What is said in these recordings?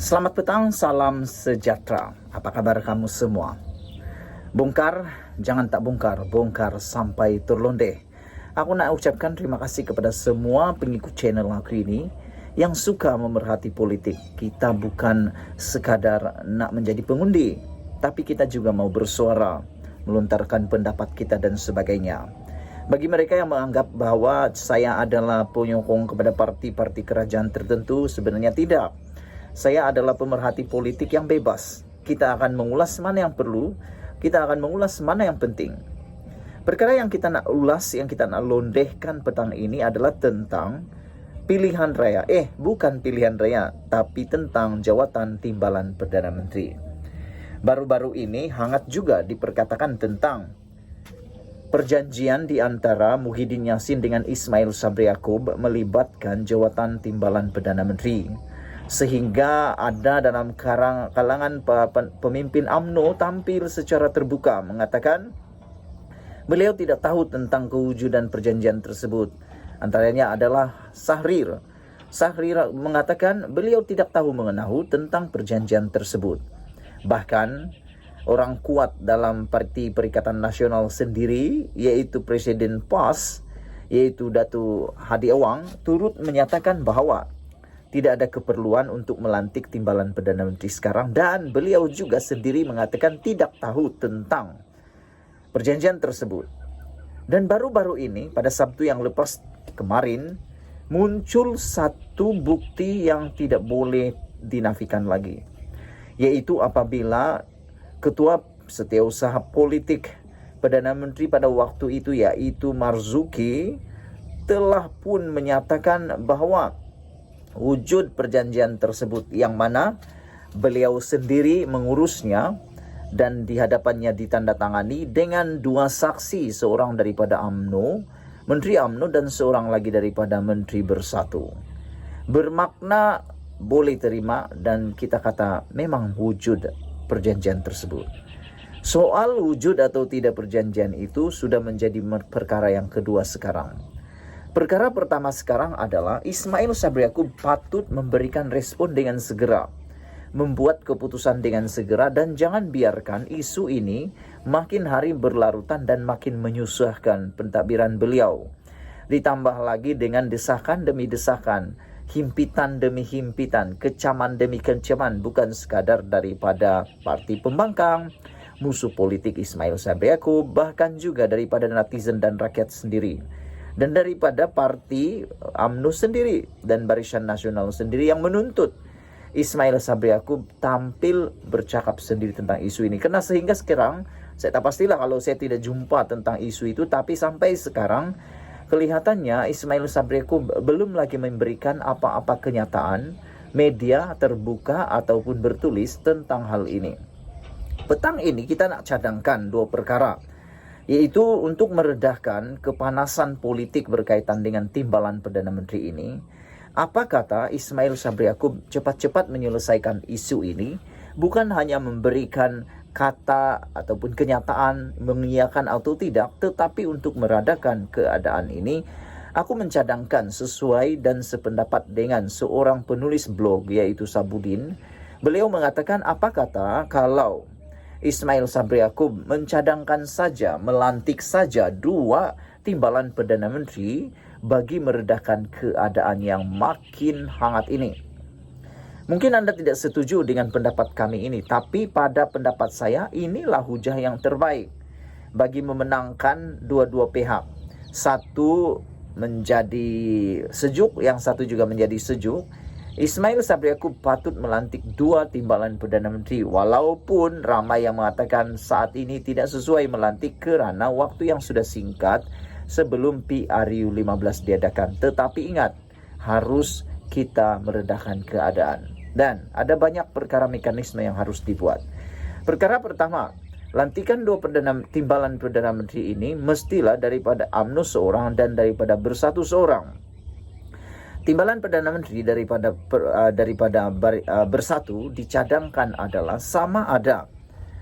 Selamat petang, salam sejahtera. Apa kabar kamu semua? Bongkar, jangan tak bongkar, bongkar sampai terlondeh. Aku nak ucapkan terima kasih kepada semua pengikut channel aku ini yang suka memerhati politik. Kita bukan sekadar nak menjadi pengundi, tapi kita juga mau bersuara, melontarkan pendapat kita dan sebagainya. Bagi mereka yang menganggap bahwa saya adalah penyokong kepada parti-parti kerajaan tertentu, sebenarnya tidak. Saya adalah pemerhati politik yang bebas. Kita akan mengulas mana yang perlu, kita akan mengulas mana yang penting. Perkara yang kita nak ulas, yang kita nak londehkan petang ini adalah tentang pilihan raya. Bukan pilihan raya, tapi tentang jawatan timbalan Perdana Menteri. Baru-baru ini hangat juga diperkatakan tentang perjanjian di antara Muhyiddin Yassin dengan Ismail Sabri Yaakob melibatkan jawatan timbalan Perdana Menteri. Sehingga ada dalam kalangan pemimpin UMNO tampil secara terbuka mengatakan beliau tidak tahu tentang kewujudan perjanjian tersebut. Antaranya adalah Sahrir. Sahrir mengatakan beliau tidak tahu mengenal tentang perjanjian tersebut. Bahkan orang kuat dalam Parti Perikatan Nasional sendiri, yaitu Presiden PAS, yaitu Datuk Hadi Awang, turut menyatakan bahwa tidak ada keperluan untuk melantik timbalan Perdana Menteri sekarang, dan beliau juga sendiri mengatakan tidak tahu tentang perjanjian tersebut. Dan baru-baru ini pada Sabtu yang lepas kemarin muncul satu bukti yang tidak boleh dinafikan lagi, yaitu apabila Ketua Setiausaha Politik Perdana Menteri pada waktu itu, yaitu Marzuki, telah pun menyatakan bahwa wujud perjanjian tersebut yang mana beliau sendiri mengurusnya dan di hadapannya ditandatangani dengan dua saksi, seorang daripada UMNO, Menteri UMNO, dan seorang lagi daripada Menteri Bersatu. Bermakna boleh terima dan kita kata memang wujud perjanjian tersebut. Soal wujud atau tidak perjanjian itu sudah menjadi perkara yang kedua sekarang. Perkara pertama sekarang adalah Ismail Sabri Yaakob patut memberikan respon dengan segera, membuat keputusan dengan segera, dan jangan biarkan isu ini makin hari berlarutan dan makin menyusahkan pentadbiran beliau. Ditambah lagi dengan desakan demi desakan, himpitan demi himpitan, kecaman demi kecaman, bukan sekadar daripada parti pembangkang, musuh politik Ismail Sabri Yaakob, bahkan juga daripada netizen dan rakyat sendiri. Dan daripada parti UMNO sendiri dan Barisan Nasional sendiri yang menuntut Ismail Sabri Yaakob tampil bercakap sendiri tentang isu ini. Karena sehingga sekarang saya tak pastilah kalau saya tidak jumpa tentang isu itu, tapi sampai sekarang kelihatannya Ismail Sabri Yaakob belum lagi memberikan apa-apa kenyataan media terbuka ataupun bertulis tentang hal ini. Petang ini kita nak cadangkan dua perkara, yaitu untuk meredahkan kepanasan politik berkaitan dengan timbalan Perdana Menteri ini. Apa kata Ismail Sabri Yaakob cepat-cepat menyelesaikan isu ini, bukan hanya memberikan kata ataupun kenyataan mengiyakan atau tidak, tetapi untuk meredakan keadaan ini. Aku mencadangkan sesuai dan sependapat dengan seorang penulis blog, yaitu Sabudin. Beliau mengatakan apa kata kalau Ismail Sabri Yaakob mencadangkan saja, melantik saja dua timbalan Perdana Menteri bagi meredahkan keadaan yang makin hangat ini. Mungkin Anda tidak setuju dengan pendapat kami ini, tapi pada pendapat saya inilah hujah yang terbaik bagi memenangkan dua-dua pihak. Satu menjadi sejuk, yang satu juga menjadi sejuk. Ismail Sabri Yaakob patut melantik dua timbalan Perdana Menteri, walaupun ramai yang mengatakan saat ini tidak sesuai melantik kerana waktu yang sudah singkat sebelum PRU 15 diadakan. Tetapi ingat, harus kita meredahkan keadaan. Dan ada banyak perkara mekanisme yang harus dibuat. Perkara pertama, lantikan dua timbalan Perdana Menteri ini mestilah daripada UMNO seorang dan daripada Bersatu seorang. Timbalan Perdana Menteri daripada Bersatu dicadangkan adalah sama ada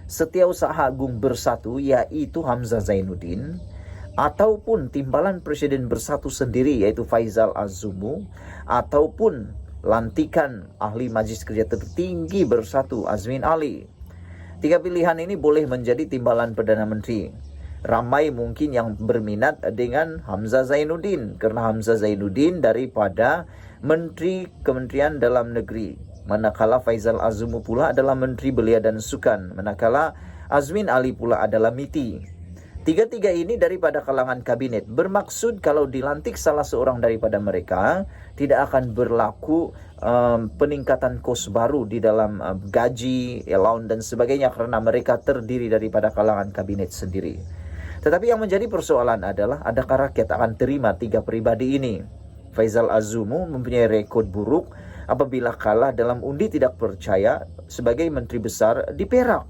Setiausaha Agung Bersatu, yaitu Hamzah Zainuddin, ataupun timbalan Presiden Bersatu sendiri, yaitu Faizal Az-Zumu, ataupun lantikan ahli Majlis Kerja Tertinggi Bersatu Azmin Ali. 3 pilihan ini boleh menjadi timbalan Perdana Menteri. Ramai mungkin yang berminat dengan Hamzah Zainuddin, karena Hamzah Zainuddin daripada Menteri Kementerian Dalam Negeri, manakala Faizal Azumu pula adalah Menteri Belia dan Sukan, manakala Azmin Ali pula adalah MITI. 3 ini daripada kalangan kabinet. Bermaksud kalau dilantik salah seorang daripada mereka, tidak akan berlaku peningkatan kos baru di dalam gaji, allowance dan sebagainya, karena mereka terdiri daripada kalangan kabinet sendiri. Tetapi yang menjadi persoalan adalah, adakah rakyat akan terima 3 pribadi ini? Faizal Azumu mempunyai rekod buruk apabila kalah dalam undi tidak percaya sebagai Menteri Besar di Perak.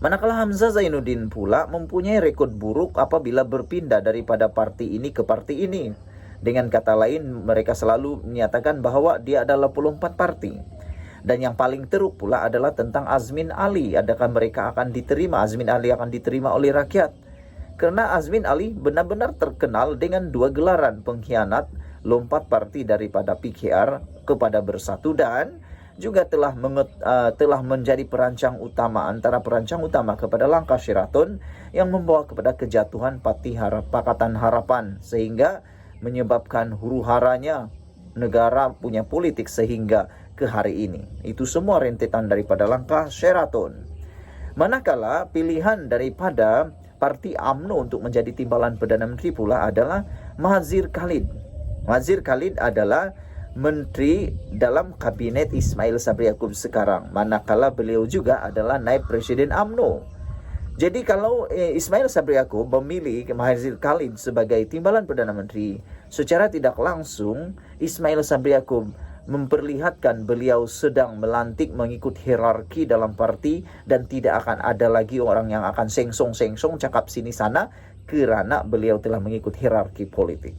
Manakala Hamzah Zainuddin pula mempunyai rekod buruk apabila berpindah daripada parti ini ke parti ini. Dengan kata lain, mereka selalu menyatakan bahwa dia adalah 24 parti. Dan yang paling teruk pula adalah tentang Azmin Ali. Adakah mereka akan diterima? Azmin Ali akan diterima oleh rakyat? Karena Azmin Ali benar-benar terkenal dengan 2 gelaran pengkhianat, lompat parti daripada PKR kepada Bersatu, dan juga telah menjadi perancang utama, antara perancang utama kepada langkah Sheraton yang membawa kepada kejatuhan Pakatan Harapan, sehingga menyebabkan huru-haranya negara punya politik sehingga ke hari ini. Itu semua rentetan daripada langkah Sheraton. Manakala pilihan daripada Parti UMNO untuk menjadi timbalan Perdana Menteri pula adalah Mahazir Khalid. Mahazir Khalid adalah menteri dalam kabinet Ismail Sabri Yaakob sekarang, manakala beliau juga adalah naib presiden UMNO. Jadi kalau Ismail Sabri Yaakob memilih Mahazir Khalid sebagai timbalan Perdana Menteri, secara tidak langsung Ismail Sabri Yaakob memperlihatkan beliau sedang melantik mengikut hierarki dalam parti, dan tidak akan ada lagi orang yang akan sengsong-sengsong cakap sini sana, kerana beliau telah mengikut hierarki politik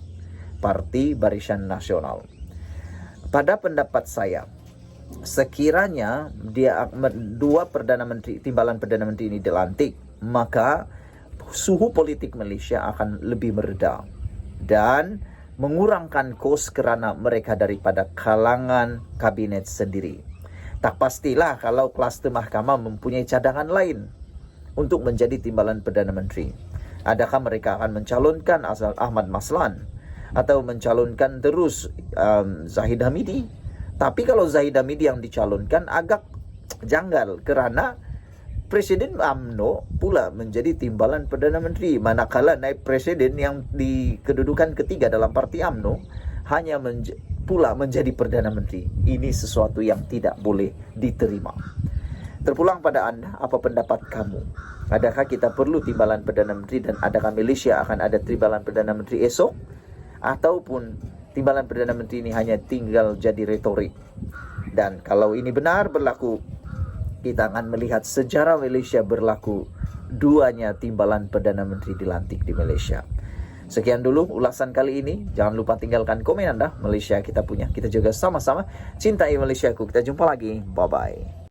Parti Barisan Nasional. Pada pendapat saya, sekiranya dia 2 Perdana Menteri, timbalan Perdana Menteri ini dilantik, maka suhu politik Malaysia akan lebih mereda dan mengurangkan kos kerana mereka daripada kalangan kabinet sendiri. Tak pastilah kalau kluster mahkamah mempunyai cadangan lain untuk menjadi timbalan Perdana Menteri. Adakah mereka akan mencalonkan Ahmad Maslan atau mencalonkan terus Zahid Hamidi? Tapi kalau Zahid Hamidi yang dicalonkan agak janggal, kerana Presiden UMNO pula menjadi timbalan Perdana Menteri, manakala naib presiden yang di kedudukan ketiga dalam parti UMNO hanya pula menjadi Perdana Menteri. Ini sesuatu yang tidak boleh diterima. Terpulang pada anda, apa pendapat kamu? Adakah kita perlu timbalan Perdana Menteri, dan adakah Malaysia akan ada timbalan Perdana Menteri esok? Ataupun timbalan Perdana Menteri ini hanya tinggal jadi retorik? Dan kalau ini benar berlaku, kita akan melihat sejarah Malaysia berlaku 2 timbalan Perdana Menteri dilantik di Malaysia. Sekian dulu ulasan kali ini. Jangan lupa tinggalkan komen anda. Malaysia kita punya. Kita juga sama-sama cintai Malaysiaku. Kita jumpa lagi. Bye-bye.